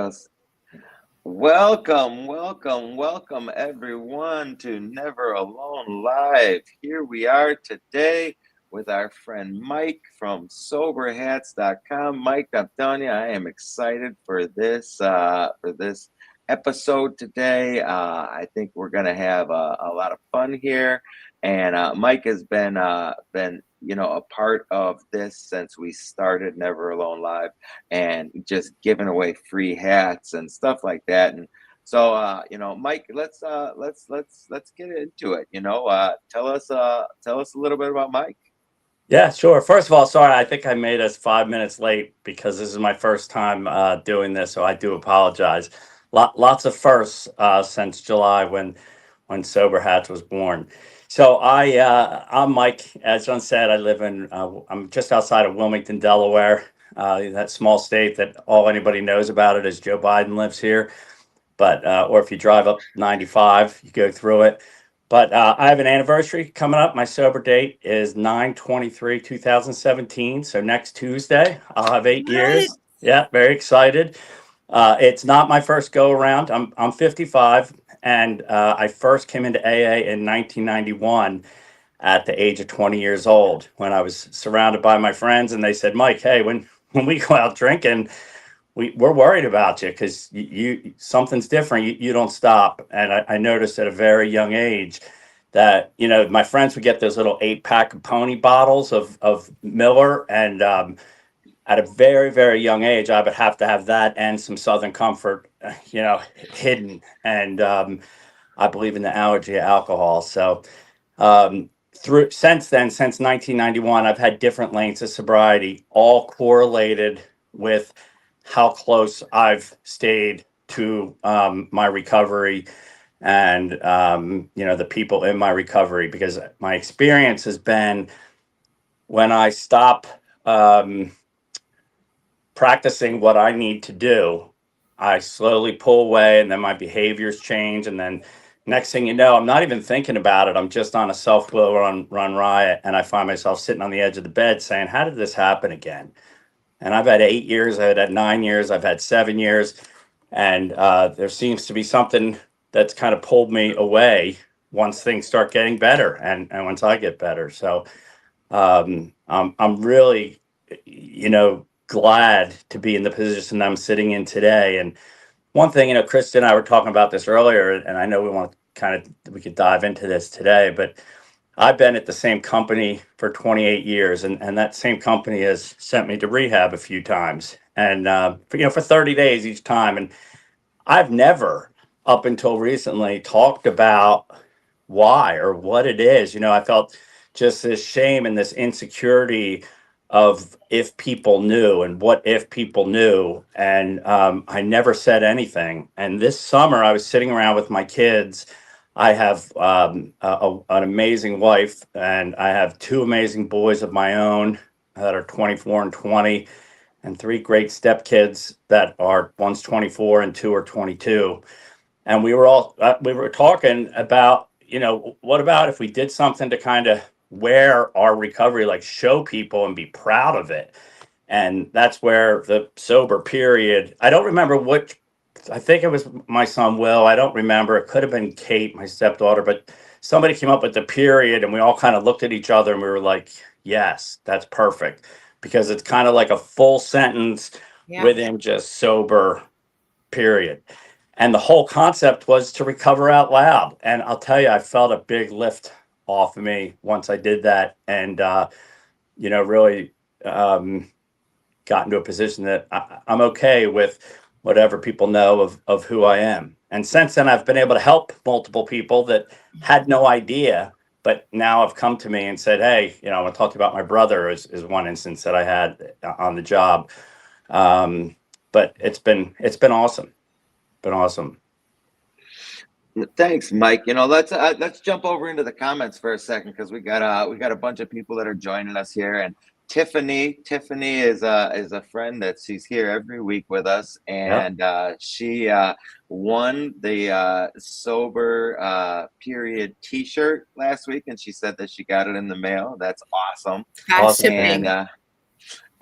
us. Welcome, everyone to Never Alone Live. Here we are today with our friend Mike from SoberHats.com. Mike, I'm telling you, I am excited for this episode today. I think we're gonna have a lot of fun here, and Mike has been a part of this since we started Never Alone Live and just giving away free hats and stuff like that. And so, Mike, let's get into it. Tell us a little bit about Mike. Yeah, sure. First of all, sorry, I think I made us 5 minutes late because this is my first time doing this, so I do apologize. Lots of firsts since July when Sober Hats was born. So I'm Mike. As John said, I'm just outside of Wilmington, Delaware. That small state that all anybody knows about it is Joe Biden lives here. But or if you drive up 95, you go through it. But I have an anniversary coming up. My sober date is 9/23/2017. So next Tuesday, I'll have 8 years. Yeah, very excited. It's not my first go around. I'm 55, and I first came into AA in 1991 at the age of 20 years old when I was surrounded by my friends, and they said, "Mike, hey, when we go out drinking, we're worried about you because you something's different. You don't stop." And I noticed at a very young age that my friends would get those little 8 pack of pony bottles of Miller, and at a very very young age, I would have to have that and some Southern Comfort, hidden. And I believe in the allergy of alcohol. So through since then, since 1991, I've had different lengths of sobriety, all correlated with how close I've stayed to my recovery and the people in my recovery, because my experience has been when I stop um, practicing what I need to do, I slowly pull away, and then my behaviors change, and then next thing you know, I'm not even thinking about it. I'm just on a self-will run riot, and I find myself sitting on the edge of the bed saying, "How did this happen again?" And I've had 8 years, I've had 9 years, I've had 7 years, and there seems to be something that's kind of pulled me away once things start getting better, and once I get better. So I'm really, glad to be in the position I'm sitting in today. And one thing, Krista and I were talking about this earlier, and I know we could dive into this today, but I've been at the same company for 28 years, and that same company has sent me to rehab a few times, and for 30 days each time. And I've never, up until recently, talked about why or what it is. I felt just this shame and this insecurity of if people knew and what if people knew. And I never said anything. And this summer, I was sitting around with my kids. I have an amazing wife, and I have two amazing boys of my own that are 24 and 20, and three great stepkids that are one's 24 and two are 22. And we were talking about, what about if we did something to kind of wear our recovery, like show people and be proud of it. And that's where the sober period, I don't remember which, I think it was my son Will, I don't remember, it could have been Kate, my stepdaughter, but somebody came up with the period, and we all kind of looked at each other and we were like, yes, that's perfect, because it's kind of like a full sentence Yeah. within just sober period. And the whole concept was to recover out loud. And I'll tell you, I felt a big lift off of me once I did that, and really um, got into a position that I'm okay with whatever people know of who I am. And since then, I've been able to help multiple people that had no idea, but now have come to me and said, "Hey, I want to talk to you about my brother." Is one instance that I had on the job. But it's been awesome. Been awesome. Thanks, Mike. Let's jump over into the comments for a second because we got a bunch of people that are joining us here. And Tiffany is a friend that she's here every week with us, Yep. and she won the sober period T-shirt last week, and she said that she got it in the mail. That's awesome. Fast Awesome. shipping.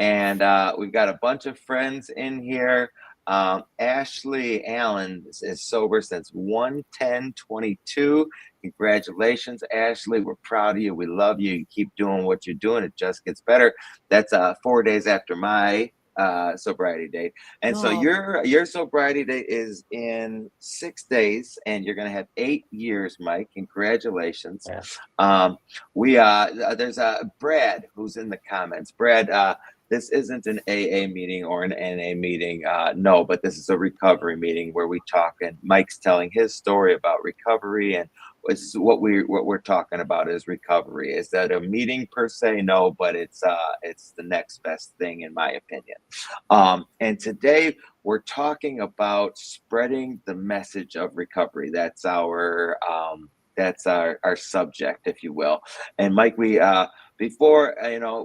And we've got a bunch of friends in here. Ashley Allen is sober since 1/10/22. Congratulations, Ashley. We're proud of you. We love you. You keep doing what you're doing. It just gets better. That's 4 days after my sobriety date. And so Oh, your sobriety date is in 6 days, and you're gonna have 8 years, Mike. Congratulations. Yeah. We there's Brad who's in the comments. Brad, this isn't an AA meeting or an NA meeting. No, but this is a recovery meeting where we talk, and Mike's telling his story about recovery, and it's what we're talking about is recovery. Is that a meeting per se? No, but it's the next best thing in my opinion. And today we're talking about spreading the message of recovery. That's our subject, if you will. And Mike, we before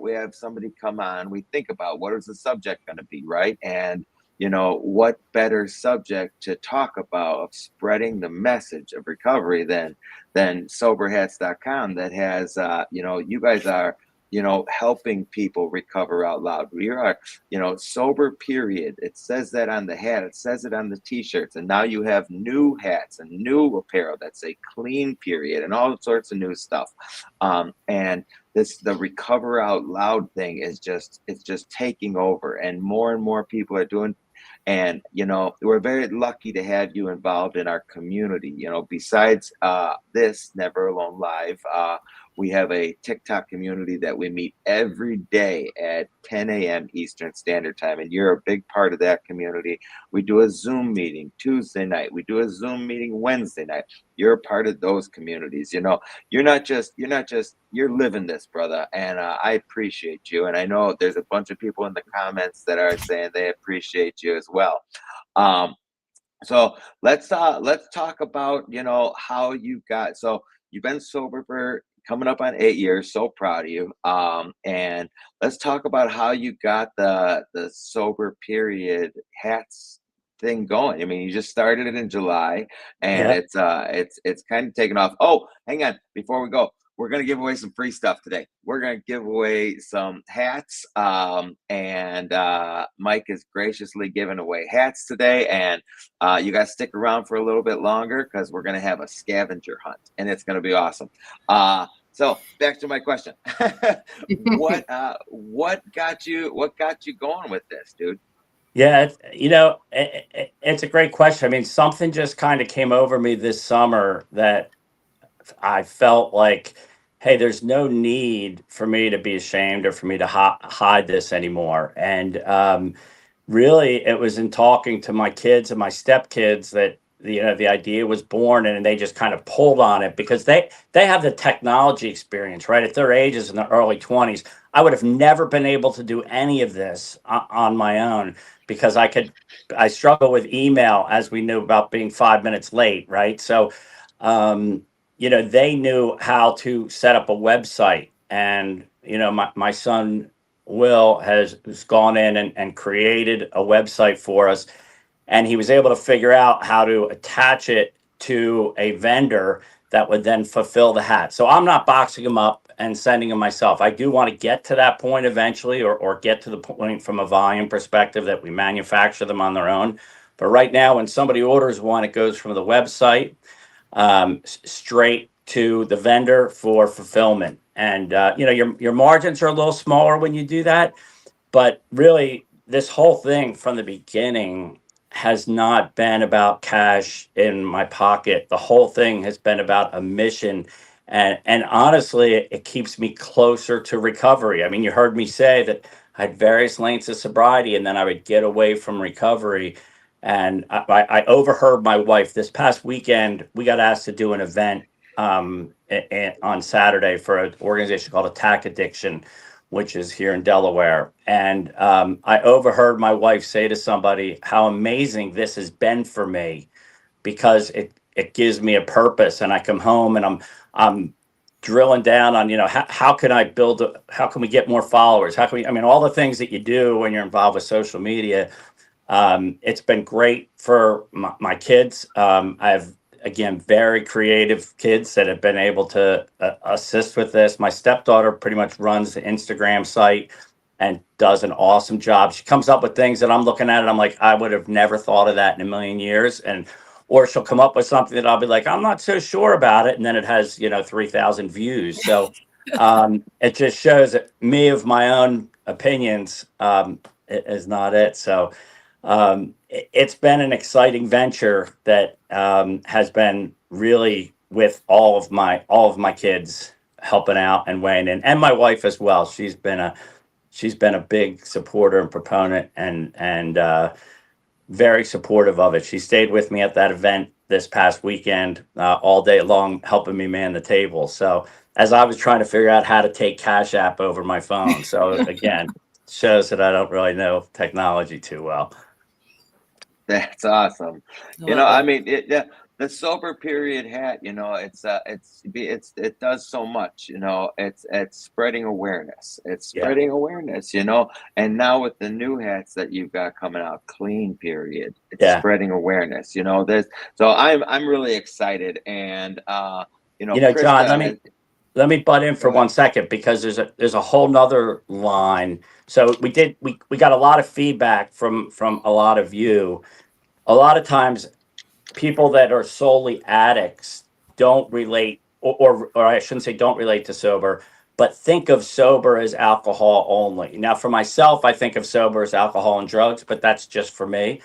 we have somebody come on, we think about what is the subject going to be, right? And what better subject to talk about of spreading the message of recovery than soberhats.com that has you guys are helping people recover out loud. We are sober period. It says that on the hat, it says it on the t-shirts, and now you have new hats and new apparel that say clean period and all sorts of new stuff. And the recover out loud thing is it's just taking over, and more people are doing. And we're very lucky to have you involved in our community. Besides this Never Alone Live, we have a TikTok community that we meet every day at 10 a.m. Eastern Standard Time, and you're a big part of that community. We do a Zoom meeting Tuesday night. We do a Zoom meeting Wednesday night. You're a part of those communities. You're living this, brother, and I appreciate you. And I know there's a bunch of people in the comments that are saying they appreciate you as well. So let's talk about how you got. So you've been sober for coming up on 8 years. So proud of you. And let's talk about how you got the sober period hats thing going. I mean, you just started it in July, and Yeah. it's kind of taken off. Oh, hang on, before we go. We're going to give away some free stuff today. We're going to give away some hats. And Mike is graciously giving away hats today. And you guys stick around for a little bit longer because we're going to have a scavenger hunt, and it's going to be awesome. So back to my question. What got you going with this, dude? Yeah, it's a great question. I mean, something just kind of came over me this summer that I felt like, hey, there's no need for me to be ashamed or for me to hide this anymore. And really, it was in talking to my kids and my stepkids that the idea was born, and they just kind of pulled on it because they have the technology experience, right? At their ages in the early 20s, I would have never been able to do any of this on my own because I struggle with email, as we knew about being 5 minutes late, right? So they knew how to set up a website. And, my son, Will, has gone in and created a website for us. And he was able to figure out how to attach it to a vendor that would then fulfill the hat. So I'm not boxing them up and sending them myself. I do want to get to that point eventually, or get to the point from a volume perspective that we manufacture them on their own. But right now, when somebody orders one, it goes from the website straight to the vendor for fulfillment. And your margins are a little smaller when you do that, but really this whole thing from the beginning has not been about cash in my pocket. The whole thing has been about a mission. And honestly, it keeps me closer to recovery. I mean, you heard me say that I had various lengths of sobriety, and then I would get away from recovery. And I overheard my wife this past weekend. We got asked to do an event on Saturday for an organization called Attack Addiction, which is here in Delaware. And I overheard my wife say to somebody how amazing this has been for me, because it gives me a purpose. And I come home and I'm drilling down on, how can I how can we get more followers? How can we, I mean, all the things that you do when you're involved with social media. It's been great for my kids. I have, again, very creative kids that have been able to assist with this. My stepdaughter pretty much runs the Instagram site. and does an awesome job. She comes up with things that I'm looking at and I'm like, I would have never thought of that in a million years. And or she'll come up with something that I'll be like, I'm not so sure about it. And then it has, 3,000 views. So it just shows that me of my own opinions is not it. So it's been an exciting venture that has been really with all of my kids helping out and weighing in, and my wife as well. She's been a big supporter and proponent, and very supportive of it. She stayed with me at that event this past weekend all day long, helping me man the table. So as I was trying to figure out how to take Cash App over my phone. So again, shows that I don't really know technology too well. That's awesome. I love it. Yeah, the sober period hat, it does so much, it's spreading awareness. It's Yeah. spreading awareness, and now with the new hats that you've got coming out, clean period, it's Yeah. spreading awareness, there's so I'm really excited. And John, Krista, let me butt in for go ahead. 1 second because there's a whole nother line. So we got a lot of feedback from a lot of you. A lot of times people that are solely addicts don't relate, or I shouldn't say don't relate to sober, but think of sober as alcohol only. Now, for myself, I think of sober as alcohol and drugs, but that's just for me.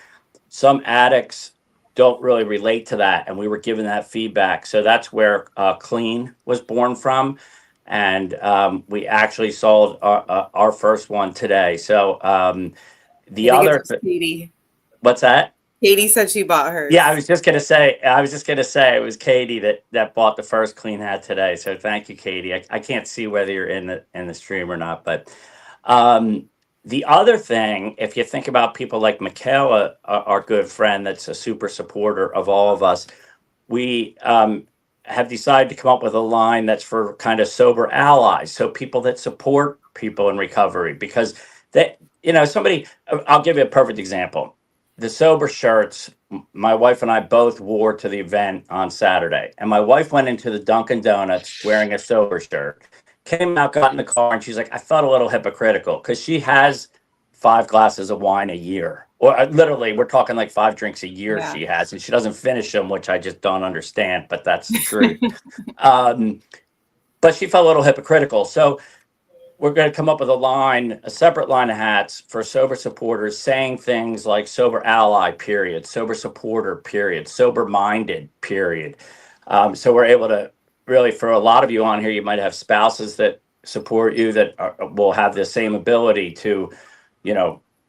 Some addicts don't really relate to that, and we were given that feedback. So that's where Clean was born from, and we actually sold our first one today. So the I think other, it was Katie. what's that? Katie said she bought hers. Yeah, I was just gonna say it was Katie that bought the first Clean hat today. So thank you, Katie. I can't see whether you're in the stream or not, but the other thing, if you think about people like Michaela, our good friend, that's a super supporter of all of us, we have decided to come up with a line that's for kind of sober allies, so people that support people in recovery, because I'll give you a perfect example. The sober shirts my wife and I both wore to the event on Saturday. And my wife went into the Dunkin' Donuts wearing a sober shirt, came out, got in the car, and she's like, I felt a little hypocritical because she has 5 glasses of wine a year. Or literally, we're talking like 5 drinks a year Yeah. she has, and she doesn't finish them, which I just don't understand, but that's the truth. But she felt a little hypocritical. So we're going to come up with a separate line of hats for sober supporters, saying things like sober ally, period, sober supporter, period, sober minded, period. So we're able to really, for a lot of you on here, you might have spouses that support you that will have the same ability to,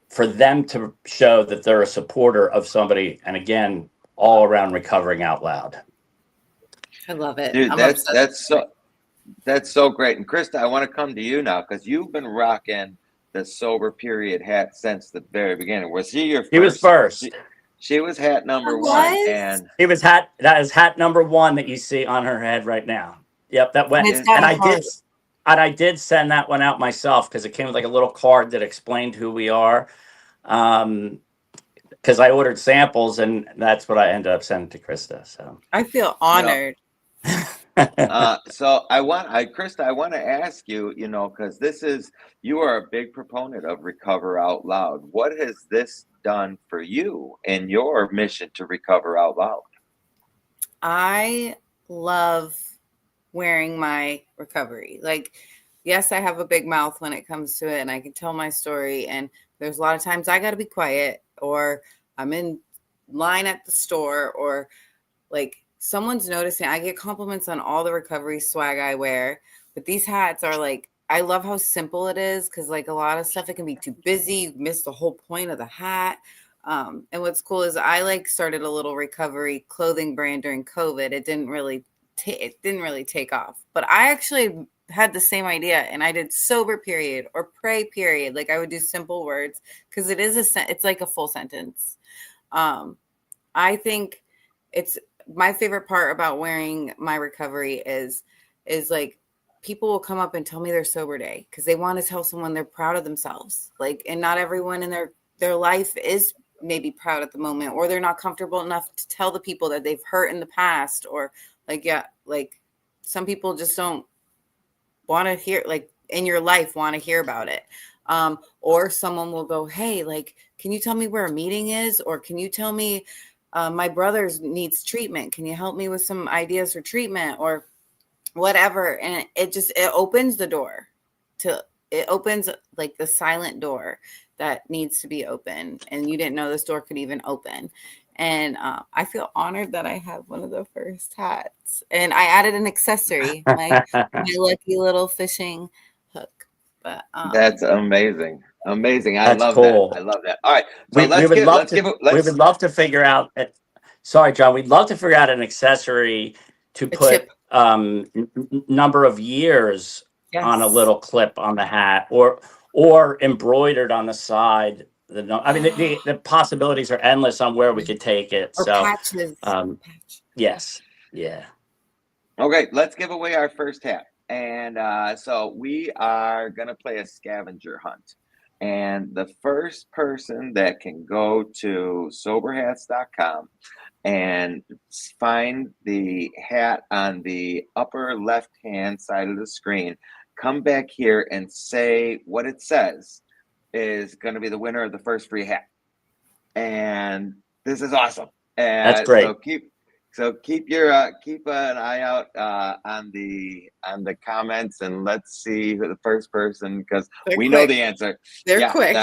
for them to show that they're a supporter of somebody. And again, all around recovering out loud. I love it. Dude, I'm that's obsessed. that's so great. And Krista, I want to come to you now because you've been rocking the sober period hat since the very beginning. Was he your first? He was first. She was hat number Was? one, and He was that is hat number 1 that you see on her head right now. Yep, that went. And it's got And a I heart. did send that one out myself because it came with like a little card that explained who we are. Because I ordered samples, and that's what I ended up sending to Krista. So I feel honored. so Krista, I want to ask you, because you are a big proponent of Recover Out Loud. What has this done for you in your mission to recover out loud? I love wearing my recovery. Like, yes, I have a big mouth when it comes to it, and I can tell my story. And there's a lot of times I got to be quiet, or I'm in line at the store, or like someone's noticing. I get compliments on all the recovery swag I wear, but these hats are like, I love how simple it is, because like a lot of stuff, it can be too busy. You miss the whole point of the hat. And what's cool is I started a little recovery clothing brand during COVID. It didn't really take off, but I actually had the same idea, and I did sober period or pray period. Like I would do simple words because it's like a full sentence. I think it's my favorite part about wearing my recovery is like people will come up and tell me their sober day because they want to tell someone they're proud of themselves. Like, and not everyone in their life is maybe proud at the moment, or they're not comfortable enough to tell the people that they've hurt in the past, or like some people just don't want to hear, like in your life, want to hear about it. Or someone will go, hey, like, can you tell me where a meeting is? Or can you tell me my brother needs treatment? Can you help me with some ideas for treatment or whatever? And it opens the door it opens like the silent door that needs to be open. And you didn't know this door could even open. And I feel honored that I have one of the first hats. And I added an accessory, my lucky little fishing hook. But That's amazing. Amazing. I That's love cool. that. I love that. All right. So We let's would get love let's to give it we let's would love to figure out. Sorry, John. We'd love to figure out an accessory to a put chip. number of years on a Yes. little clip on the hat, or embroidered on the side. I mean, the possibilities are endless on where we could take it. Or So, patches. Patch. yes, yeah. Okay, let's give away our first hat. And so we are going to play a scavenger hunt. And the first person that can go to soberhats.com and find the hat on the upper left-hand side of the screen, come back here and say what it says is going to be the winner of the first free hat. And this is awesome. That's great. So keep an eye out on the comments, and let's see who the first person, because we know the answer. They're quick.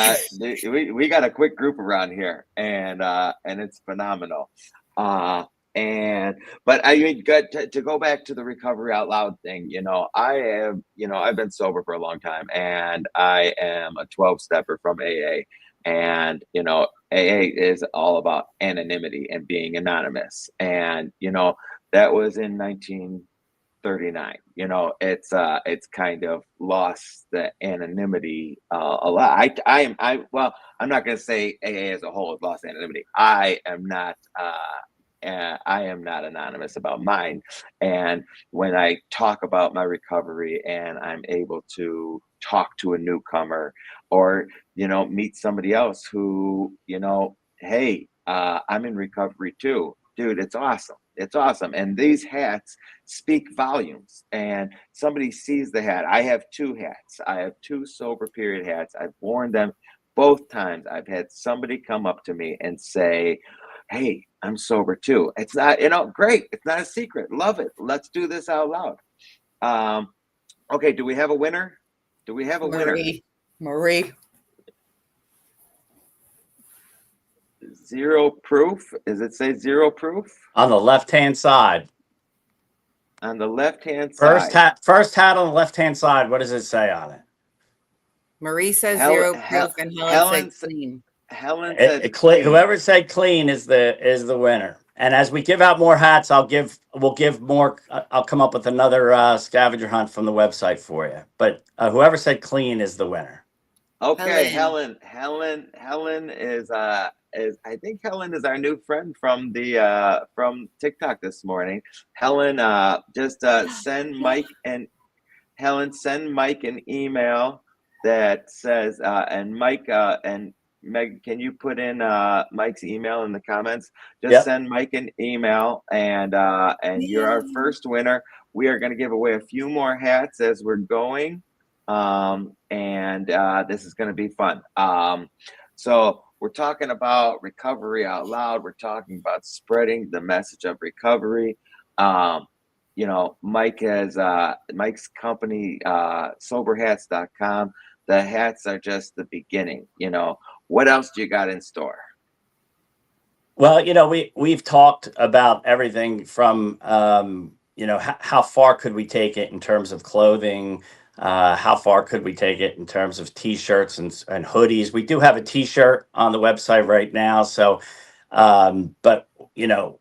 We got a quick group around here, and it's phenomenal. But I mean, to go back to the Recovery Out Loud thing, I've been sober for a long time, and I am a 12-stepper from AA. And, AA is all about anonymity and being anonymous. And, that was in 1939. It's kind of lost the anonymity a lot. I'm not going to say AA as a whole has lost anonymity. I am not anonymous about mine. And when I talk about my recovery and I'm able to talk to a newcomer, or meet somebody else who, hey, I'm in recovery too, dude, it's awesome. It's awesome. And these hats speak volumes, and somebody sees the hat. I have two hats. I have two sober period hats. I've worn them both times. I've had somebody come up to me and say, hey, I'm sober too. It's not, great. It's not a secret. Love it. Let's do this out loud. Okay. Do we have a winner? Marie. Zero proof. Does it say zero proof? On the left-hand side. On the left-hand side. First hat on the left-hand side. What does it say on it? Marie says zero proof, and Helen said clean. Helen said clean. Whoever said clean is the winner. And as we give out more hats, we'll give more. I'll come up with another scavenger hunt from the website for you. But whoever said clean is the winner. Okay, Helen is I think Helen is our new friend from TikTok this morning. Helen, just send Mike and an email that says, and Mike and Meg, can you put in Mike's email in the comments? Just send Mike an email, and you're our first winner. We are going to give away a few more hats as we're going, and this is going to be fun. So we're talking about Recovery Out Loud. We're talking about spreading the message of recovery. Mike has Mike's company, soberhats.com. The hats are just the beginning. What else do you got in store? Well, we've talked about everything from how far could we take it in terms of clothing, how far could we take it in terms of t-shirts and hoodies. We do have a t-shirt on the website right now, so but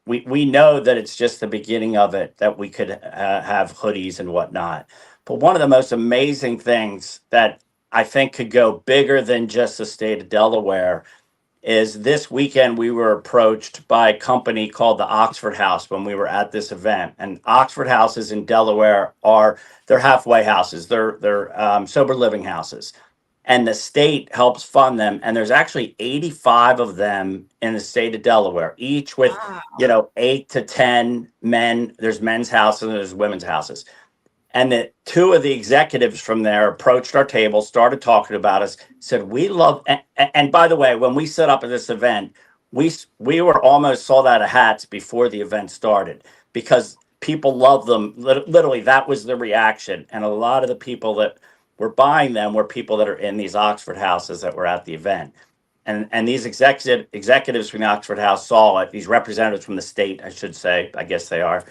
we know that it's just the beginning of it, that we could have hoodies and whatnot. But one of the most amazing things that I think could go bigger than just the state of Delaware is this weekend we were approached by a company called the Oxford House when we were at this event. And Oxford houses in Delaware they're halfway houses. They're sober living houses. And the state helps fund them. And there's actually 85 of them in the state of Delaware, each with, 8 to 10 men. There's men's houses and there's women's houses. And that two of the executives from there approached our table, started talking about us, said, we love, and by the way, when we set up at this event, we were almost sold out of hats before the event started because people love them. Literally, that was the reaction. And a lot of the people that were buying them were people that are in these Oxford houses that were at the event. And these executives from the Oxford House saw it, these representatives from the state, I should say, I guess they are.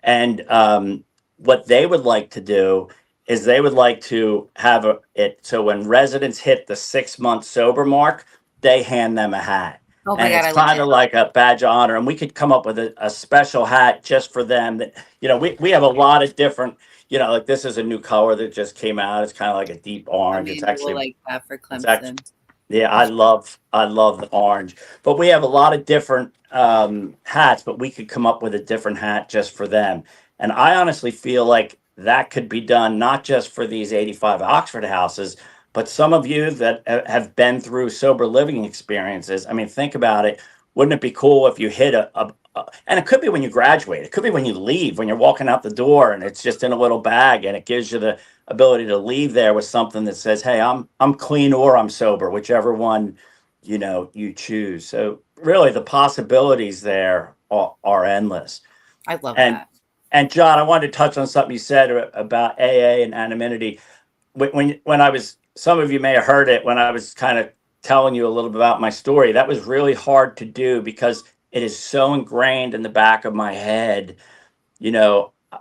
And what they would like to do is they would like to have it so when residents hit the 6-month sober mark, they hand them a hat. Oh my And God, it's I love kind it. of like a badge of honor. And we could come up with a special hat just for them that, we have a lot of different, like this is a new color that just came out. It's kind of like a deep orange. It's Amanda will actually, like that for it's actually, Clemson. yeah, I love the orange, but we have a lot of different hats, but we could come up with a different hat just for them. And I honestly feel like that could be done not just for these 85 Oxford houses, but some of you that have been through sober living experiences. I mean, think about it. Wouldn't it be cool if you hit and it could be when you graduate, it could be when you leave, when you're walking out the door and it's just in a little bag and it gives you the ability to leave there with something that says, hey, I'm clean or I'm sober, whichever one you choose. So really the possibilities there are endless. I love and that. and John, I wanted to touch on something you said about AA and anonymity. When I was, some of you may have heard it when I was kind of telling you a little bit about my story. That was really hard to do because it is so ingrained in the back of my head.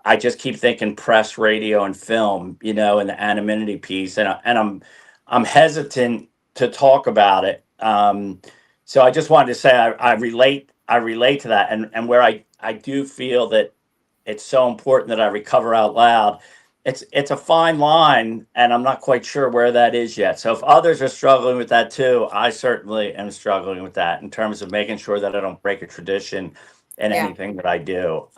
I just keep thinking press, radio, and film, and the anonymity piece, and I'm hesitant to talk about it. So I just wanted to say I relate to that, and where I do feel that it's so important that I recover out loud. It's a fine line, and I'm not quite sure where that is yet. So if others are struggling with that too, I certainly am struggling with that in terms of making sure that I don't break a tradition in Yeah. anything that I do.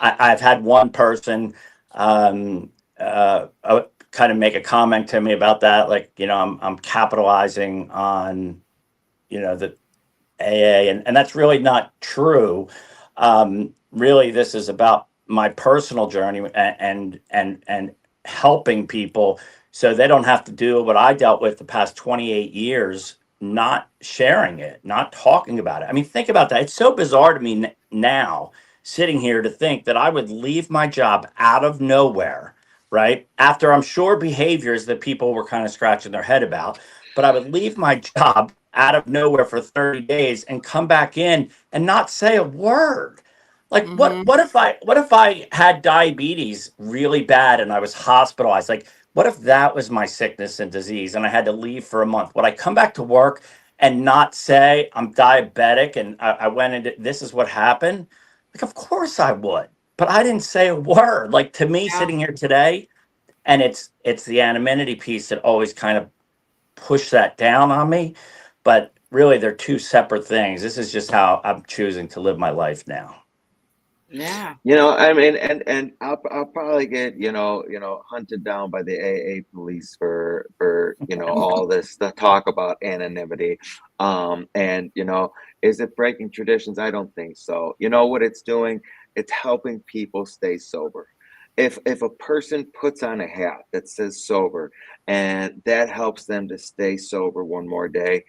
I've had one person kind of make a comment to me about that, like I'm capitalizing on the AA, and that's really not true. Really, this is about my personal journey and helping people so they don't have to do what I dealt with the past 28 years, not sharing it, not talking about it. I mean, think about that. It's so bizarre to me now, sitting here, to think that I would leave my job out of nowhere, right? After I'm sure behaviors that people were kind of scratching their head about, but I would leave my job out of nowhere for 30 days and come back in and not say a word. Like what if I had diabetes really bad and I was hospitalized? Like what if that was my sickness and disease and I had to leave for a month? Would I come back to work and not say I'm diabetic and I went into, this is what happened? Like of course I would. But I didn't say a word. Like to me, Yeah. sitting here today, and it's the anonymity piece that always kind of pushed that down on me. But really, they're two separate things. This is just how I'm choosing to live my life now. Yeah. I mean, and I'll probably get, hunted down by the AA police for all this the talk about anonymity. And is it breaking traditions? I don't think so. You know what it's doing? It's helping people stay sober. If a person puts on a hat that says sober and that helps them to stay sober one more day,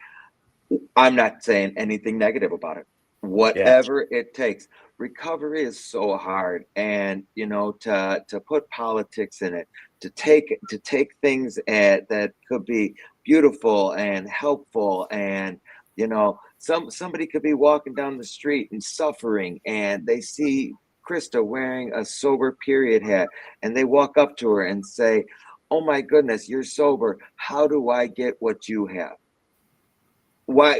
I'm not saying anything negative about it. Whatever it takes. Recovery is so hard, and to put politics in it, to take things that could be beautiful and helpful, and somebody could be walking down the street and suffering, and they see Krista wearing a sober period hat, and they walk up to her and say, "Oh my goodness, you're sober. How do I get what you have?" Why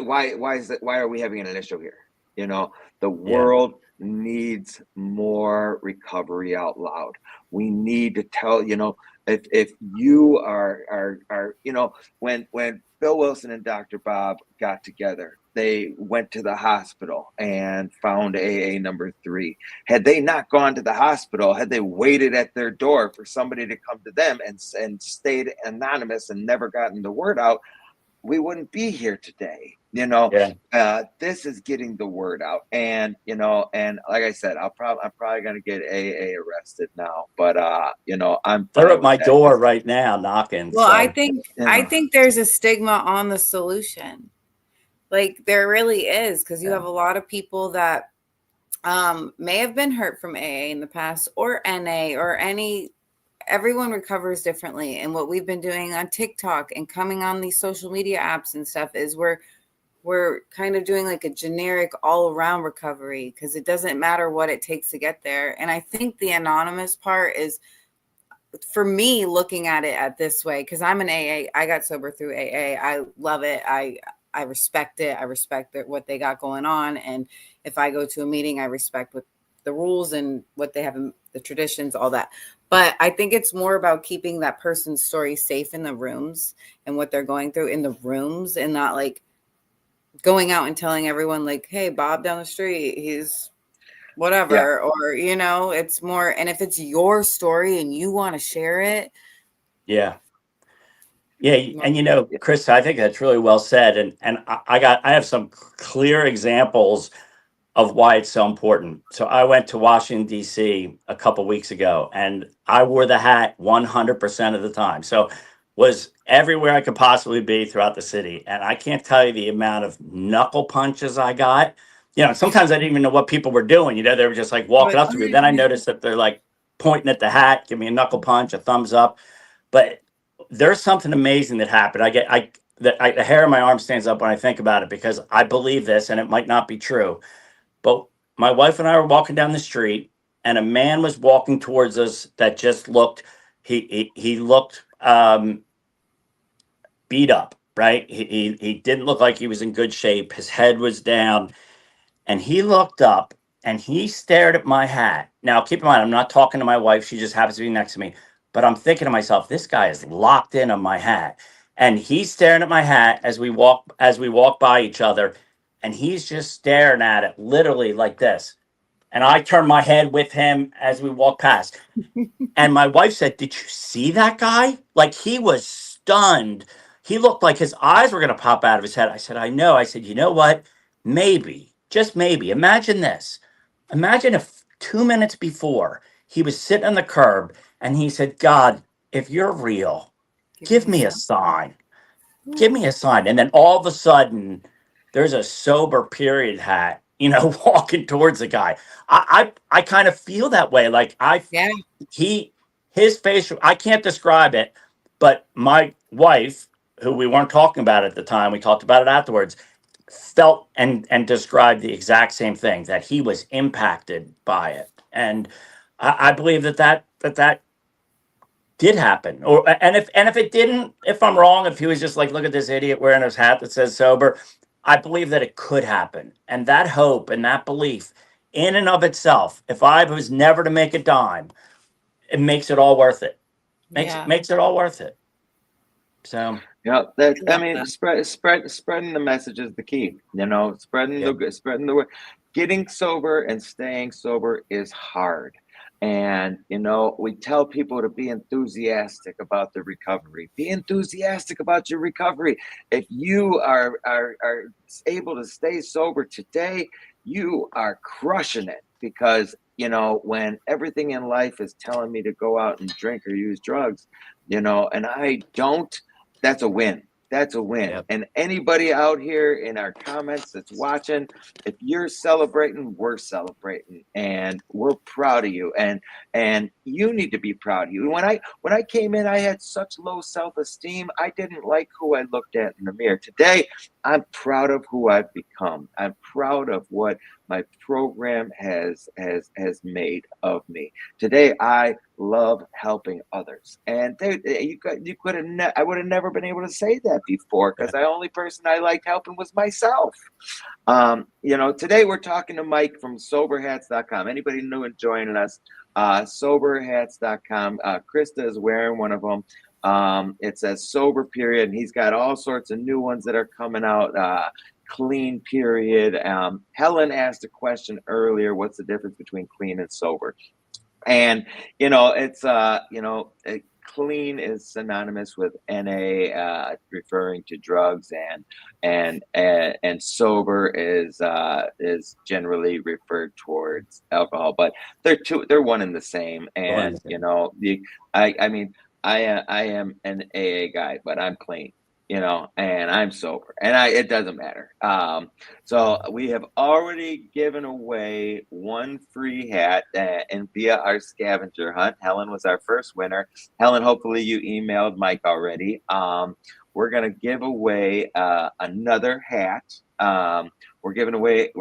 is that? Why are we having an issue here? The world needs more recovery out loud. We need to tell, if you are when Bill Wilson and Dr. Bob got together, they went to the hospital and found AA number 3. Had they not gone to the hospital, had they waited at their door for somebody to come to them and stayed anonymous and never gotten the word out, we wouldn't be here today. This is getting the word out, and and like I said, I'm probably gonna get AA arrested now, but I'm They're fine at with my that door 'cause, right now knocking. Well, I So think you I know, think there's a stigma on the solution. Like there really is, because you yeah, have a lot of people that may have been hurt from AA in the past, or NA, or any. Everyone recovers differently, and what we've been doing on TikTok and coming on these social media apps and stuff is we're kind of doing like a generic all around recovery, because it doesn't matter what it takes to get there. And I think the anonymous part is, for me, looking at it at this way, because I'm an AA. I got sober through AA. I love it. I respect it. I respect what they got going on. And if I go to a meeting, I respect what the rules and what they have in the traditions, all that. But I think it's more about keeping that person's story safe in the rooms and what they're going through in the rooms, and not like going out and telling everyone like, hey, Bob down the street, he's yeah, whatever. Or, it's more, and if it's your story and you want to share it. yeah. Yeah, and yeah, Chris, I think that's really well said, and I have some clear examples of why it's so important. So I went to Washington D.C. a couple weeks ago, and I wore the hat 100% of the time. So was everywhere I could possibly be throughout the city, and I can't tell you the amount of knuckle punches I got. Sometimes I didn't even know what people were doing. They were just like walking Like, up to me. Then I noticed that they're like pointing at the hat, give me a knuckle punch, a thumbs up. But there's something amazing that happened. The hair on my arm stands up when I think about it, because I believe this, and it might not be true. But my wife and I were walking down the street, and a man was walking towards us that just looked. He looked beat up. Right. He didn't look like he was in good shape. His head was down, and he looked up and he stared at my hat. Now, keep in mind, I'm not talking to my wife. She just happens to be next to me. But I'm thinking to myself, this guy is locked in on my hat. And he's staring at my hat as we walk by each other. And he's just staring at it literally like this. And I turn my head with him as we walk past. And my wife said, "Did you see that guy? Like, he was stunned. He looked like his eyes were going to pop out of his head." I said, "I know." I said, "You know what? Maybe, just maybe, imagine this. Imagine if 2 minutes before he was sitting on the curb and he said, 'God, if you're real, give give me me a some. sign. Give me a sign.'" And then all of a sudden, there's a sober period hat, walking towards the guy. I kind of feel that way. Like Yeah. he his facial, I can't describe it, but my wife, who we weren't talking about at the time, we talked about it afterwards, felt and described the exact same thing, that he was impacted by it. And I believe that did happen. And if it didn't, if I'm wrong, if he was just like, look at this idiot wearing his hat that says sober, I believe that it could happen. And that hope and that belief in and of itself, if I was never to make a dime, it makes it all worth it. Makes Yeah. makes it all worth it. So that I Love mean, that. spreading the message is the key. Spreading yeah, spreading the word. Getting sober and staying sober is hard. And we tell people to be enthusiastic about the recovery. Be enthusiastic about your recovery. If you are able to stay sober today, you are crushing it, because when everything in life is telling me to go out and drink or use drugs, and I don't, that's a win. That's a win. yeah, And anybody out here in our comments that's watching, if you're celebrating, we're celebrating, and we're proud of you. And you need to be proud of you. When I came in, I had such low self-esteem. I didn't like who I looked at in the mirror. Today, I'm proud of who I've become. I'm proud of what my program has made of me. Today, I love helping others, and you could have I would have never been able to say that before, because yeah. the only person I liked helping was myself. Today we're talking to Mike from soberhats.com. Anybody new and joining us, soberhats.com. Krista is wearing one of them. It says sober period, and he's got all sorts of new ones that are coming out. Clean period. Helen asked a question earlier: what's the difference between clean and sober? And it's clean is synonymous with NA, referring to drugs, and sober is generally referred towards alcohol. But they're one and the same. And I mean, I am an AA guy, but I'm clean, and I'm sober, and it doesn't matter. So we have already given away one free hat, and via our scavenger hunt. Helen was our first winner. Helen, hopefully you emailed Mike already. We're gonna give away another hat. We're giving away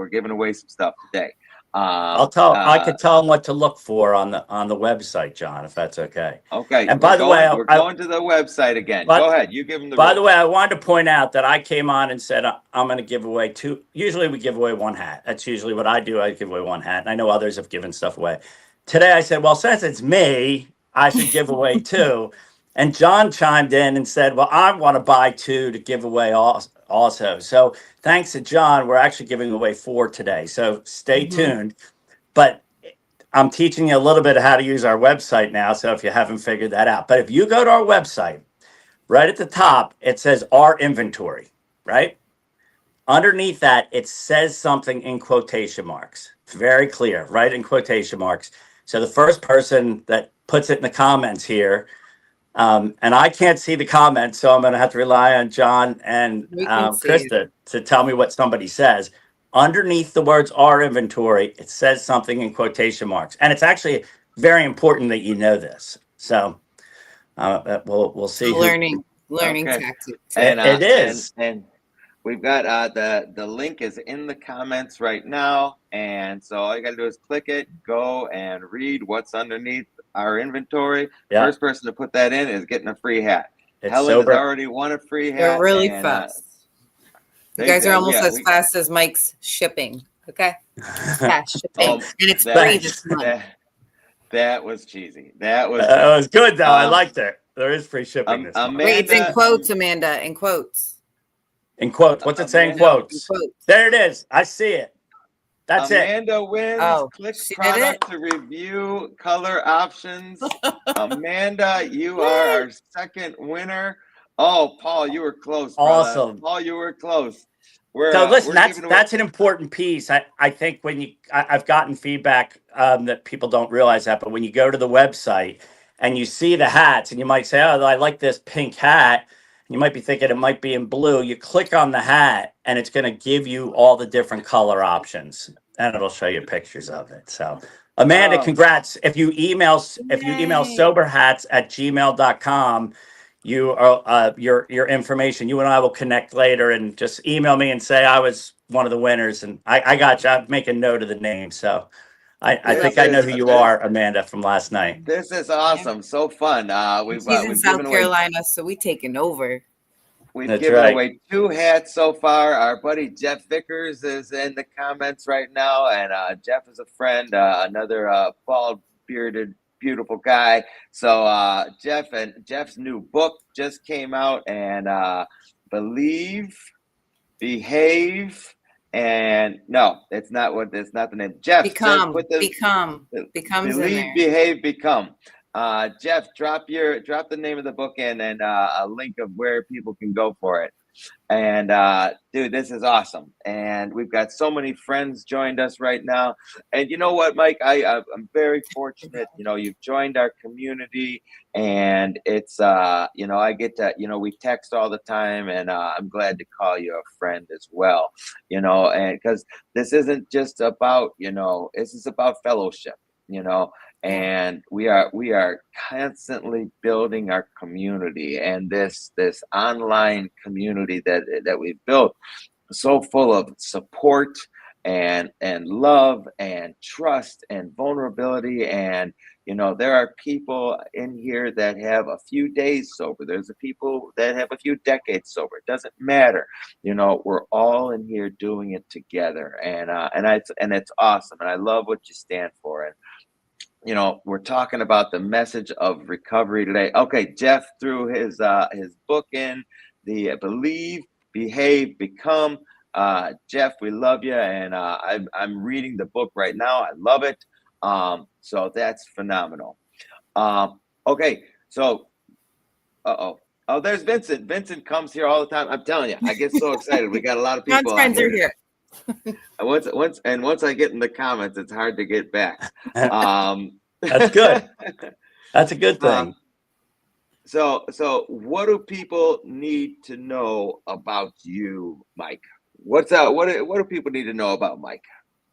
some stuff today. I could tell them what to look for on the website, John, if that's okay. Okay. And by the way, we're going to the website again. Go ahead. You give them the. By the way, I wanted to point out that I came on and said I'm going to give away two. Usually we give away one hat. That's usually what I do. I give away one hat, and I know others have given stuff away. Today I said, well, since it's me, I should give away two. And John chimed in and said, well, I want to buy two to give away also. So thanks to John, we're actually giving away 4 today. So stay tuned. But I'm teaching you a little bit of how to use our website now. So if you haven't figured that out, but if you go to our website, right at the top, it says our inventory, right? Underneath that, it says something in quotation marks. It's very clear, right in quotation marks. So the first person that puts it in the comments here, and I can't see the comments, so I'm going to have to rely on John and Krista to tell me what somebody says. Underneath the words "our inventory," it says something in quotation marks, and it's actually very important that you know this. So we'll see. Learning Okay. tactics. And it is. and we've got the link is in the comments right now, and so all you got to do is click it, go and read what's underneath our inventory. Yeah. First person to put that in is getting a free hat. It's Helen sober. has already won a free hat. They're really and, fast. You guys are almost as fast as Mike's shipping. Okay, fast shipping, and it's free this month. That was cheesy. That was good though. I liked it. There is free shipping this month. Wait, it's in quotes, Amanda. In quotes. In quotes. What's it saying? Quotes. There it is. I see it. That's Amanda wins. Oh, Click product to review color options. Amanda, you are our second winner. Oh, Paul, you were close. Awesome. Paul, you were close. So listen, that's an important piece. I think when I've gotten feedback that people don't realize that, but when you go to the website and you see the hats and you might say, oh, I like this pink hat. You might be thinking it might be in blue. You click on the hat and it's going to give you all the different color options and it'll show you pictures of it. So Amanda, congrats. If you email soberhats@gmail.com, you are your information, you and I will connect later and just email me and say I was one of the winners. And I got you. I'm making note of the name. So I think I know who you are, Amanda, from last night. This is awesome. So fun. She's in South Carolina, so we taking over. We've given away 2 hats so far. Our buddy Jeff Vickers is in the comments right now. And Jeff is a friend, another bald, bearded, beautiful guy. So Jeff's new book just came out, and Believe, Behave, and no, it's not the name. Jeff, Become Believe, Behave, Become. Jeff, drop the name of the book in and a link of where people can go for it. And dude, this is awesome. And we've got so many friends joined us right now. And you know what, Mike, I'm very fortunate. You've joined our community, and it's I get to, we text all the time, and I'm glad to call you a friend as well. And because this isn't just about, this is about fellowship. And we are constantly building our community, and this online community that we've built, so full of support and love and trust and vulnerability. And there are people in here that have a few days sober. There's people that have a few decades sober. It doesn't matter. We're all in here doing it together, and it's awesome. And I love what you stand for. And we're talking about the message of recovery today. Okay, Jeff threw his book in, the Believe, Behave, Become. Jeff, we love you, and I'm reading the book right now. I love it. So that's phenomenal. Okay, so Uh-oh. Oh, there's Vincent. Vincent comes here all the time. I'm telling you, I get so excited. We got a lot of John's people on friends are here. here. Once I get in the comments, it's hard to get back. That's good. That's a good thing. So what do people need to know about you, Mike? What do people need to know about Mike?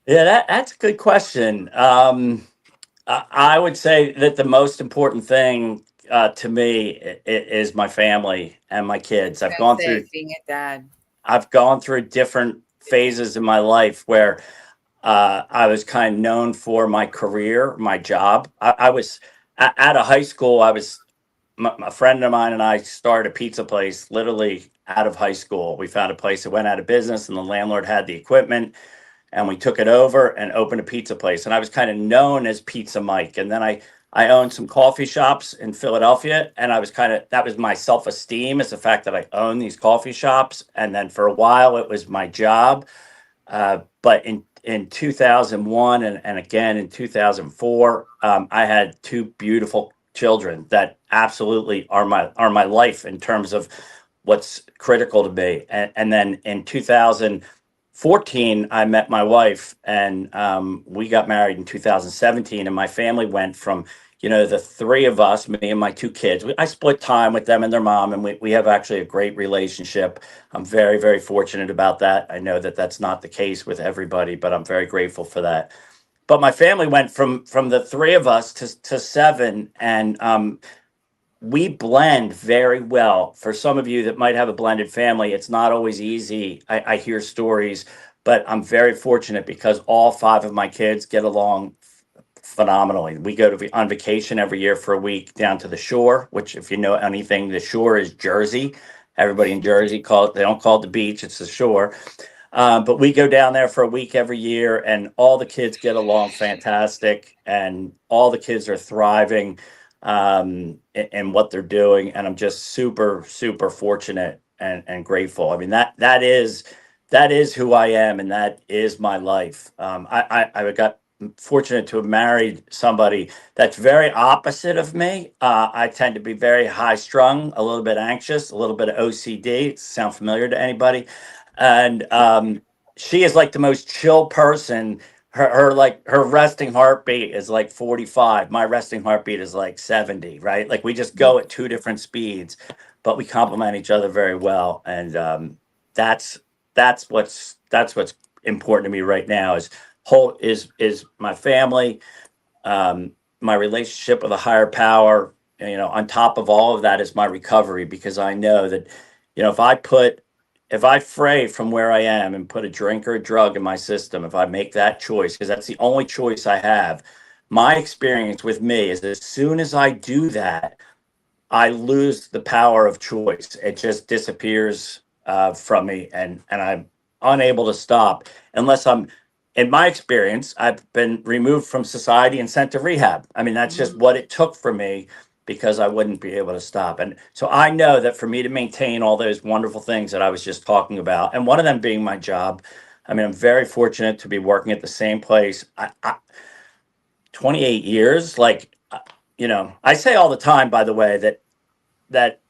Yeah, that's a good question. I would say that the most important thing to me is my family and my kids. I've gone through being a dad. I've gone through different phases in my life where I was kind of known for my career, my job. I was out of high school. A friend of mine and I started a pizza place literally out of high school. We found a place that went out of business, and the landlord had the equipment, and we took it over and opened a pizza place. And I was kind of known as Pizza Mike. And then I owned some coffee shops in Philadelphia, and I was that was my self-esteem, is the fact that I own these coffee shops. And then for a while it was my job. But in 2001 and again in 2004, I had two beautiful children that absolutely are my life in terms of what's critical to me. And then in 2014, I met my wife, and we got married in 2017. And my family went from, the three of us, me and my two kids. I split time with them and their mom, and we have actually a great relationship. I'm very, very fortunate about that. I know that that's not the case with everybody, but I'm very grateful for that. But my family went from the three of us to seven, and we blend very well. For some of you that might have a blended family, it's not always easy. I hear stories, but I'm very fortunate because all five of my kids get along phenomenally. We go on vacation every year for a week down to the shore, which, if you know anything, the shore is Jersey. Everybody in Jersey they don't call it the beach, it's the shore. But we go down there for a week every year, and all the kids get along fantastic, and all the kids are thriving in what they're doing. And I'm just super, super fortunate and grateful. I mean, that is who I am, and that is my life. I got fortunate to have married somebody that's very opposite of me. I tend to be very high strung, a little bit anxious, a little bit of OCD. Sound familiar to anybody? And she is like the most chill person. Her resting heartbeat is like 45. My resting heartbeat is like 70, right? Like we just go at two different speeds, but we complement each other very well. And that's what's important to me right now is my family, my relationship with a higher power. On top of all of that is my recovery, because I know that, if I fray from where I am and put a drink or a drug in my system, if I make that choice, because that's the only choice I have, my experience with me is as soon as I do that, I lose the power of choice. It just disappears from me, and I'm unable to stop unless in my experience, I've been removed from society and sent to rehab. I mean, that's just what it took for me, because I wouldn't be able to stop. And so I know that for me to maintain all those wonderful things that I was just talking about, and one of them being my job, I mean, I'm very fortunate to be working at the same place. 28 years, I say all the time, by the way, that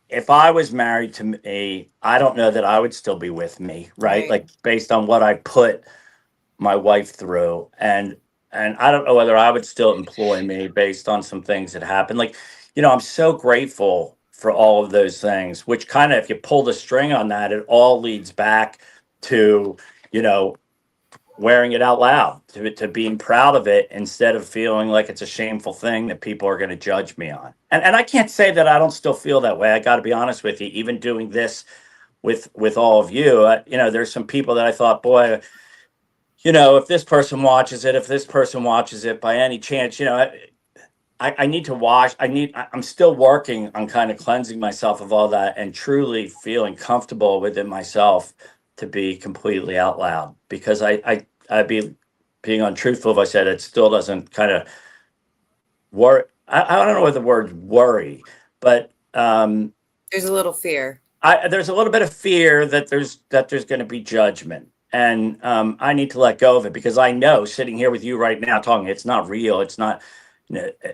if I was married to me, I don't know that I would still be with me, right? Like based on what I put my wife through, and I don't know whether I would still employ me based on some things that happened. I'm so grateful for all of those things, which kind of, if you pull the string on that, it all leads back to, wearing it out loud, to being proud of it, instead of feeling like it's a shameful thing that people are going to judge me on. And I can't say that I don't still feel that way. I got to be honest with you, even doing this with all of you, there's some people that I thought, boy, if this person watches it by any chance, I need to wash. I'm still working on kind of cleansing myself of all that and truly feeling comfortable within myself to be completely out loud, because I'd be being untruthful if I said it still doesn't kind of worry. I don't know what the word worry, but there's a little fear. There's a little bit of fear that there's going to be judgment. And I need to let go of it, because I know, sitting here with you right now talking, it's not real. It's not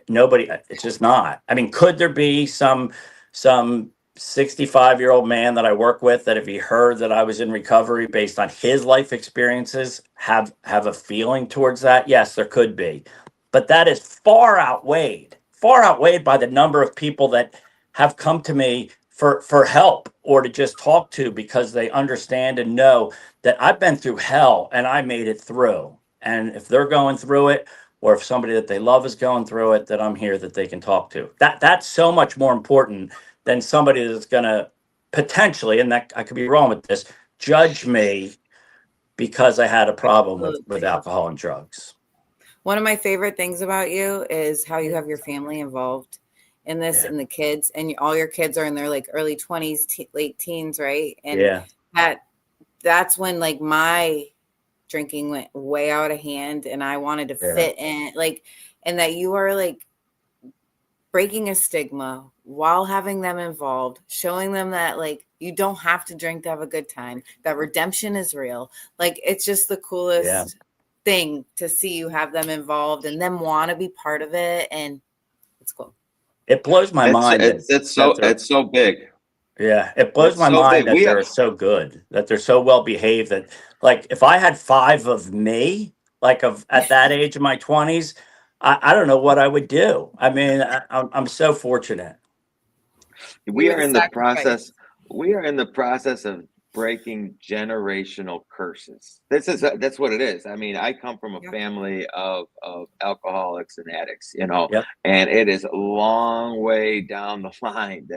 nobody. It's just not. I mean, could there be some some 65-year-old man that I work with that if he heard that I was in recovery based on his life experiences, have a feeling towards that? Yes, there could be. But that is far outweighed by the number of people that have come to me for help or to just talk to because they understand and know that I've been through hell and I made it through. And if they're going through it, or if somebody that they love is going through it, that I'm here that they can talk to. That's so much more important than somebody that's going to potentially, and that I could be wrong with this, judge me because I had a problem with Absolutely. alcohol and drugs. One of my favorite things about you is how you have your family involved in this, Yeah. and the kids, and all your kids are in their like early 20s, late teens, right? And Yeah. that's when like my drinking went way out of hand and I wanted to Yeah. fit in, like, and that you are like breaking a stigma while having them involved, showing them that like you don't have to drink to have a good time, that redemption is real. Like, it's just the coolest Yeah. thing to see you have them involved and them want to be part of it, and it's cool. It blows my mind. It's so big. Yeah, it blows It's my so mind big. that they're so good, that they're so well behaved. That like if I had 5 of me, like of at that age of my 20s, I don't know what I would do. I mean, I'm so fortunate. We You are would in the sacrifice. process. We are in the process of breaking generational curses. That's what it is. I mean, I come from a Yeah. family of alcoholics and addicts, you know, Yep. and it is a long way down the line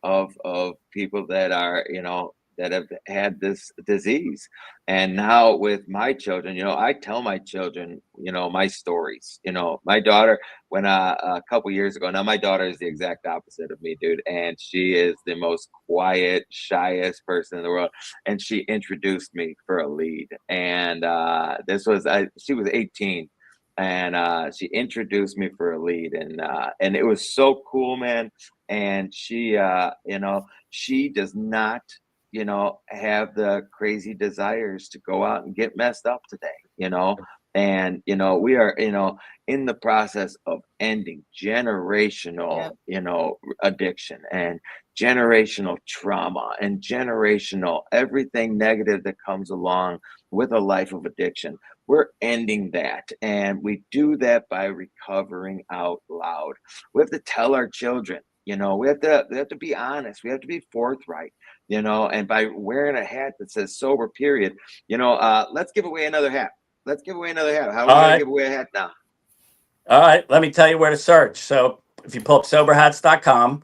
of people that are, you know, that have had this disease. And now with my children, you know, I tell my children, you know, my stories. You know, my daughter, when a couple years ago, now my daughter is the exact opposite of me, dude, and she is the most quiet, shyest person in the world, and she introduced me for a lead. And she was 18, and she introduced me for a lead, and it was so cool, man. And she you know, she does not, you know, have the crazy desires to go out and get messed up today, you know. And you know, we are, you know, in the process of ending generational, Yep. you know, addiction and generational trauma and generational everything negative that comes along with a life of addiction. We're ending that, and we do that by recovering out loud. We have to tell our children, you know, we have to be honest, we have to be forthright, you know, and by wearing a hat that says sober period, you know, let's give away another hat. Let's give away another hat. How are we All gonna right. give away a hat now? All right, let me tell you where to search. So if you pull up soberhats.com,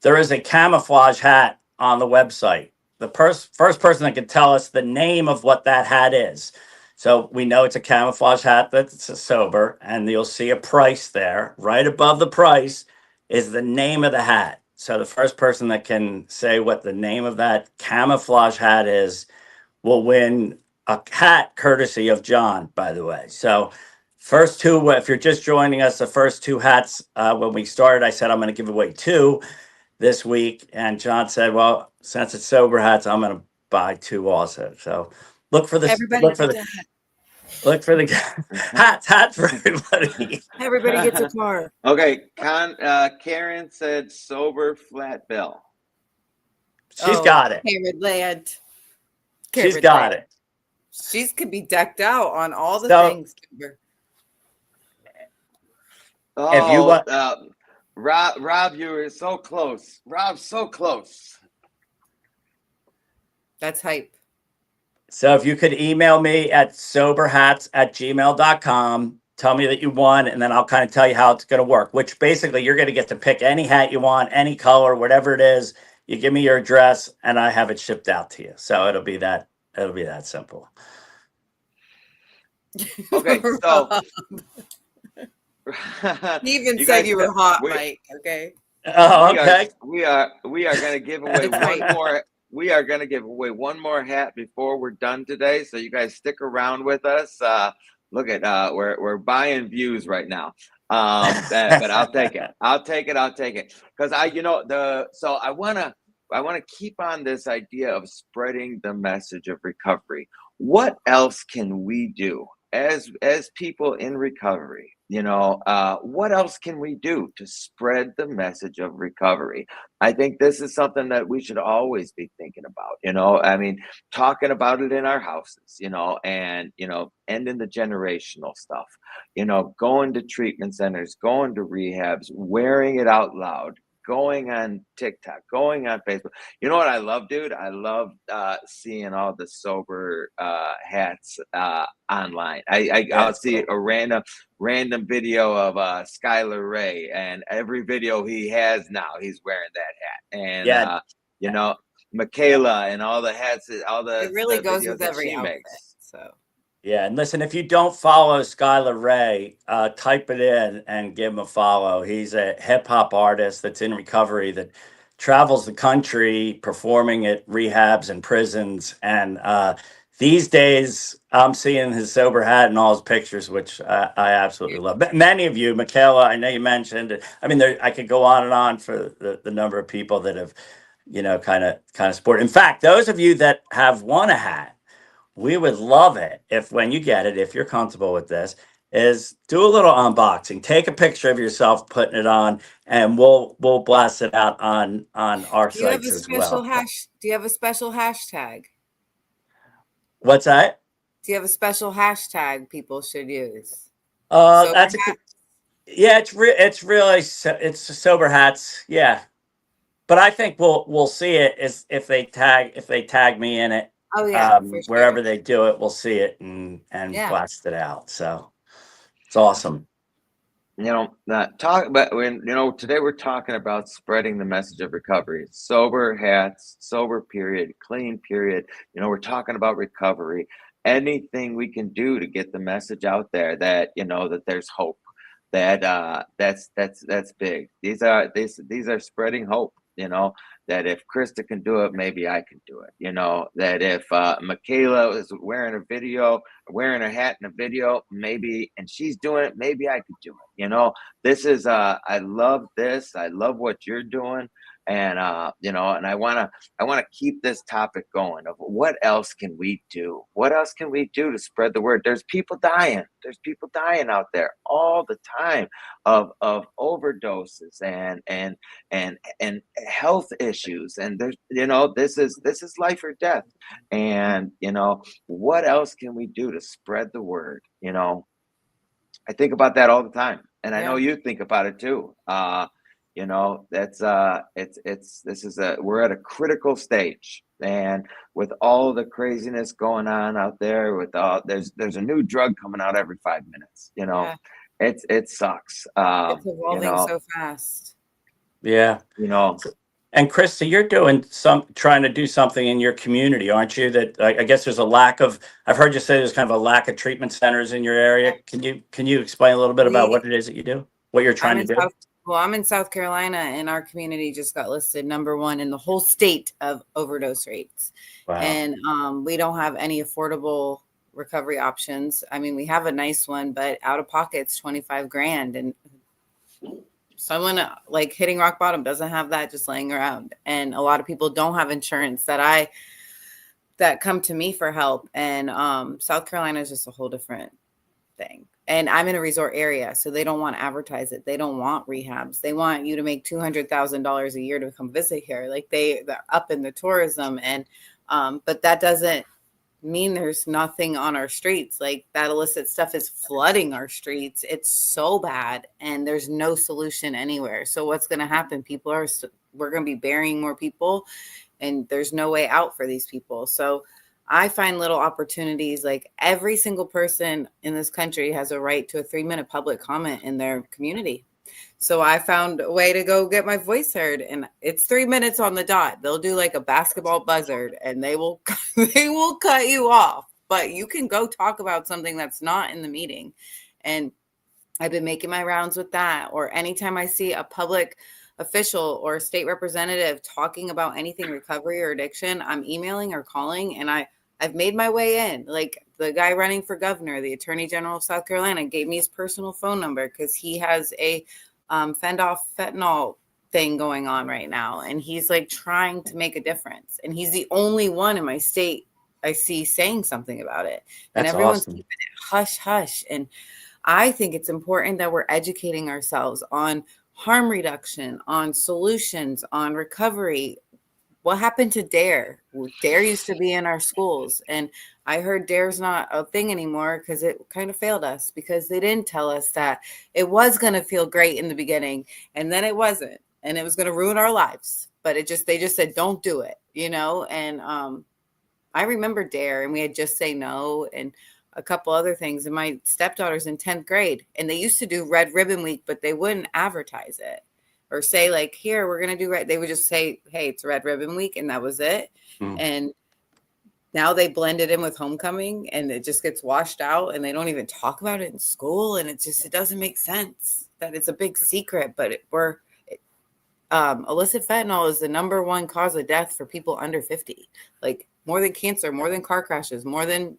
there is a camouflage hat on the website. The first person that can tell us the name of what that hat is. So we know it's a camouflage hat that's sober, and you'll see a price there. Right above the price is the name of the hat. So the first person that can say what the name of that camouflage hat is will win a hat courtesy of John, by the way. So first two, if you're just joining us, the first 2 hats, when we started, I said I'm going to give away 2 this week. And John said, well, since it's sober hats, I'm going to buy 2 also. So look for this. Everybody Look for gets the, a hat. look for the hats for everybody. Everybody gets a car. Okay, Karen said sober flat bill. She's got it. Cameron Land. She's Cameron got Land. it. She's could be decked out on all the So- things. Oh, you want- Rob, you were so close. Rob, so close. That's hype. So if you could email me at soberhats@gmail.com, tell me that you won, and then I'll kind of tell you how it's going to work, which basically you're going to get to pick any hat you want, any color, whatever it is. You give me your address and I have it shipped out to you. So it'll be that simple. Okay, so He even You said guys you were know- hot, we- Mike. Okay. Oh, okay. We are going to give away That's right. one more. We are going to give away one more hat before we're done today. So you guys stick around with us. Look at we're buying views right now. But I'll take it. I'll take it. Because I want to keep on this idea of spreading the message of recovery. What else can we do as people in recovery, what else can we do to spread the message of recovery? I think this is something that we should always be thinking about. I mean, talking about it in our houses, and ending the generational stuff, going to treatment centers, going to rehabs, wearing it out loud, going on TikTok, going on Facebook. You know what I love, dude? I love seeing all the sober hats online. I'll Yes. see a random video of Skylar Ray, and every video he has now, he's wearing that hat. And Yeah. Michaela and all the hats, all It the really goes videos with that every she outfit. makes. So Yeah, and listen, if you don't follow Skylar Ray, type it in and give him a follow. He's a hip hop artist that's in recovery that travels the country performing at rehabs and prisons. And these days, I'm seeing his sober hat and all his pictures, which I absolutely love. But many of you, Michaela, I know you mentioned. I mean, I could go on and on for the number of people that have, kind of support. In fact, those of you that have won a hat. We would love it if when you get it, if you're comfortable with this, is do a little unboxing. Take a picture of yourself putting it on, and we'll blast it out on our do you have a sites as special well. do you have a special hashtag? What's that? Do you have a special hashtag people should use? Sober That's a hats? yeah. It's really it's sober hats. Yeah, but I think we'll see it is if they tag me in it. Oh yeah, for Wherever sure. they do it, we'll see it and Yeah. blast it out. So it's awesome. Talk about today we're talking about spreading the message of recovery. Sober hats, sober period, clean period. We're talking about recovery. Anything we can do to get the message out there that that there's hope. That's big. These are spreading hope. That if Krista can do it, maybe I can do it. That if Michaela is wearing a hat in a video, maybe, and she's doing it, maybe I could do it. This is I love this. I love what you're doing. And and I want to keep this topic going of what else can we do? What else can we do to spread the word? There's people dying. There's people dying out there all the time of overdoses and health issues. And there's this is life or death. And what else can we do to spread the word? I think about that all the time, and I know you think about it too. That's we're at a critical stage, and with all the craziness going on out there, with there's a new drug coming out every 5 minutes. It sucks. It's evolving so fast. Yeah. And Krista, you're trying to do something in your community, aren't you? That I guess there's a lack of. I've heard you say there's kind of a lack of treatment centers in your area. Can you explain a little bit about what it is that you do, what you're trying to do? I'm in South Carolina, and our community just got listed #1 in the whole state of overdose rates. Wow. And we don't have any affordable recovery options. I mean, we have a nice one, but out of pocket's $25,000, and someone like hitting rock bottom doesn't have that just laying around. And a lot of people don't have insurance that come to me for help. And South Carolina is just a whole different thing. And I'm in a resort area, so they don't want to advertise it. They don't want rehabs. They want you to make $200,000 a year to come visit here. Like they're up in the tourism, and but that doesn't mean there's nothing on our streets. Like that illicit stuff is flooding our streets. It's so bad, and there's no solution anywhere. So what's going to happen? We're going to be burying more people, and there's no way out for these people. So I find little opportunities. Like every single person in this country has a right to a 3-minute public comment in their community. So I found a way to go get my voice heard, and it's 3 minutes on the dot. They'll do like a basketball buzzard, and they will cut you off, but you can go talk about something that's not in the meeting. And I've been making my rounds with that. Or anytime I see a public official or state representative talking about anything recovery or addiction, I'm emailing or calling, and I've made my way in. Like the guy running for governor, the Attorney General of South Carolina, gave me his personal phone number because he has a fend off fentanyl thing going on right now, and he's like trying to make a difference. And he's the only one in my state I see saying something about it, and That's everyone's awesome. keeping it hush hush. And I think it's important that we're educating ourselves on harm reduction, on solutions, on recovery. What happened to DARE? DARE used to be in our schools, and I heard DARE's not a thing anymore because it kind of failed us, because they didn't tell us that it was going to feel great in the beginning, and then it wasn't, and it was going to ruin our lives. But they just said, don't do it, you know? And I remember DARE, and we had Just Say No and a couple other things. And my stepdaughter's in 10th grade, and they used to do Red Ribbon Week, but they wouldn't advertise it or say like, here, we're going to do red. They would just say, hey, it's Red Ribbon Week. And that was it. And now they blend it in with homecoming, and it just gets washed out, and they don't even talk about it in school. And it doesn't make sense that it's a big secret, but illicit fentanyl is the number one cause of death for people under 50, like more than cancer, more than car crashes, more than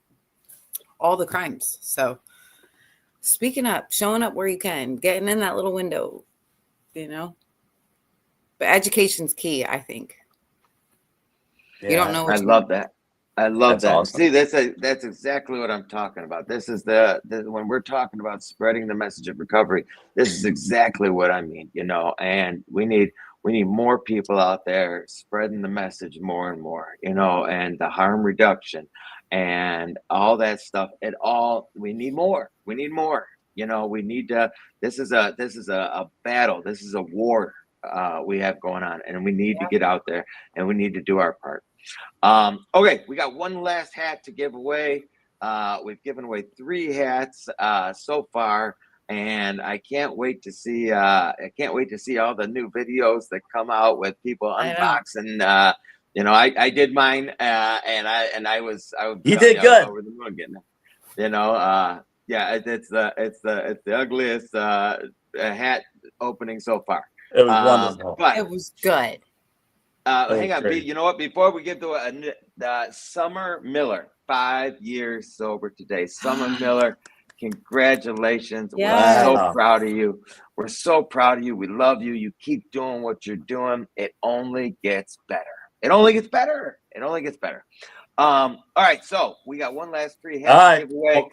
all the crimes. So speaking up, showing up where you can, getting in that little window, you know, but education's key, I think. Yeah, You don't know what I you love that. I love That's that. awesome. See, that's exactly what I'm talking about. This is when we're talking about spreading the message of recovery, this is exactly what I mean, you know, and we need more people out there spreading the message more and more, you know, and the harm reduction and all that stuff. We need more. We need more. You know, we need to. This is a battle. This is a war we have going on, and we need to get out there, and we need to do our part. Okay, we got one last hat to give away. We've given away 3 hats so far, and I can't wait to see all the new videos that come out with people unboxing. You know, I did mine, and I was You did good. over the moon getting it. You know, yeah, it's the ugliest hat opening so far. It was wonderful. But it was good. hang on, great. you know what? Before we get to Summer Miller, 5 years sober today. Summer Miller, congratulations! Yes. We're so proud of you. We're so proud of you. We love you. You keep doing what you're doing. It only gets better. It only gets better. It only gets better. All right, so we got one last 3 hats to give away.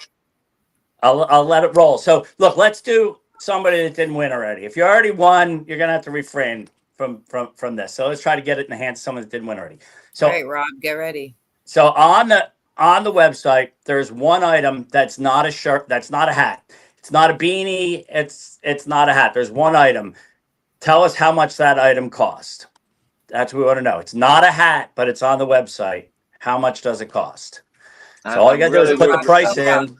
I'll let it roll. So look, let's do somebody that didn't win already. If you already won, you're gonna have to refrain from this. So let's try to get it in the hands of someone that didn't win already. So All right, Rob, get ready. So on the website, there's one item that's not a shirt, that's not a hat. It's not a beanie, it's not a hat. There's one item. Tell us how much that item cost. That's what we want to know. It's not a hat, but it's on the website. How much does it cost? So all you gotta do is put the price in.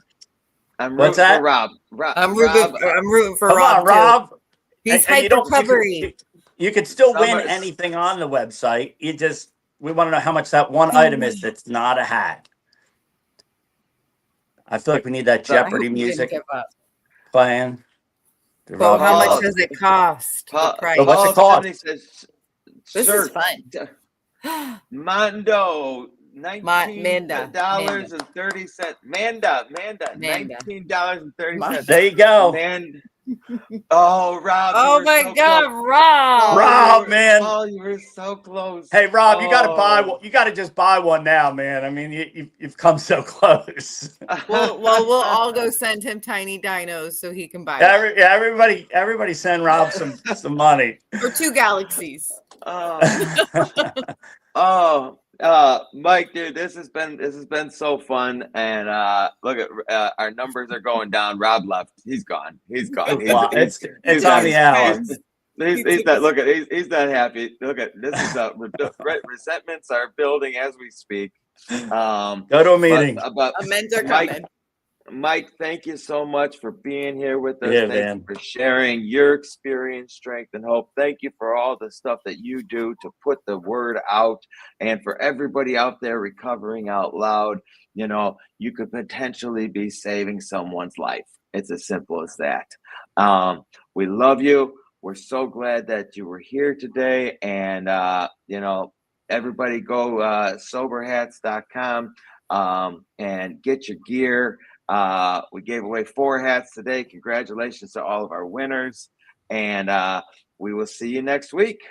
I'm What's rooting that? for Rob. I'm rooting for Come Rob. on, Rob. He's And you hyper don't- recovery. You could still win Summer- anything on the website. We want to know how much that one item is that's not a hat. I feel like we need that Jeopardy music playing. Well, how Rob- much does it cost? The price. What's it Paul cost? Tierney says, This "Sir, is fun. Mondo, Manda. $19.30. Manda, $19.30. There you go. Oh, Rob. Oh you were my so God, close. Rob. Rob, man. Oh, you were so close. Hey, Rob, you got to buy Oh. one. You got to just buy one now, man. I mean, you've come so close. We'll all go send him tiny dinos so he can buy it. Everybody send Rob some money. For 2 galaxies. Mike, dude, this has been so fun, and look at our numbers are going down. Rob left. He's gone. He's gone. It's he's on gone. the hour. He's not. Look at. He's not happy. Look at this. Is resentments are building as we speak. Go to a meeting. But Amends are Mike, coming. Mike, thank you so much for being here with us. Yeah, Thank man. you for sharing your experience, strength, and hope. Thank you for all the stuff that you do to put the word out. And for everybody out there recovering out loud, you know, you could potentially be saving someone's life. It's as simple as that. We love you. We're so glad that you were here today. And, you know, everybody go soberhats.com and get your gear. We gave away 4 hats today. Congratulations to all of our winners, and we will see you next week.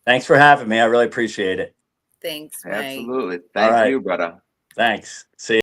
Thanks for having me. I really appreciate it. Thanks, Mike. Absolutely. Thank right. you, brother. Thanks. See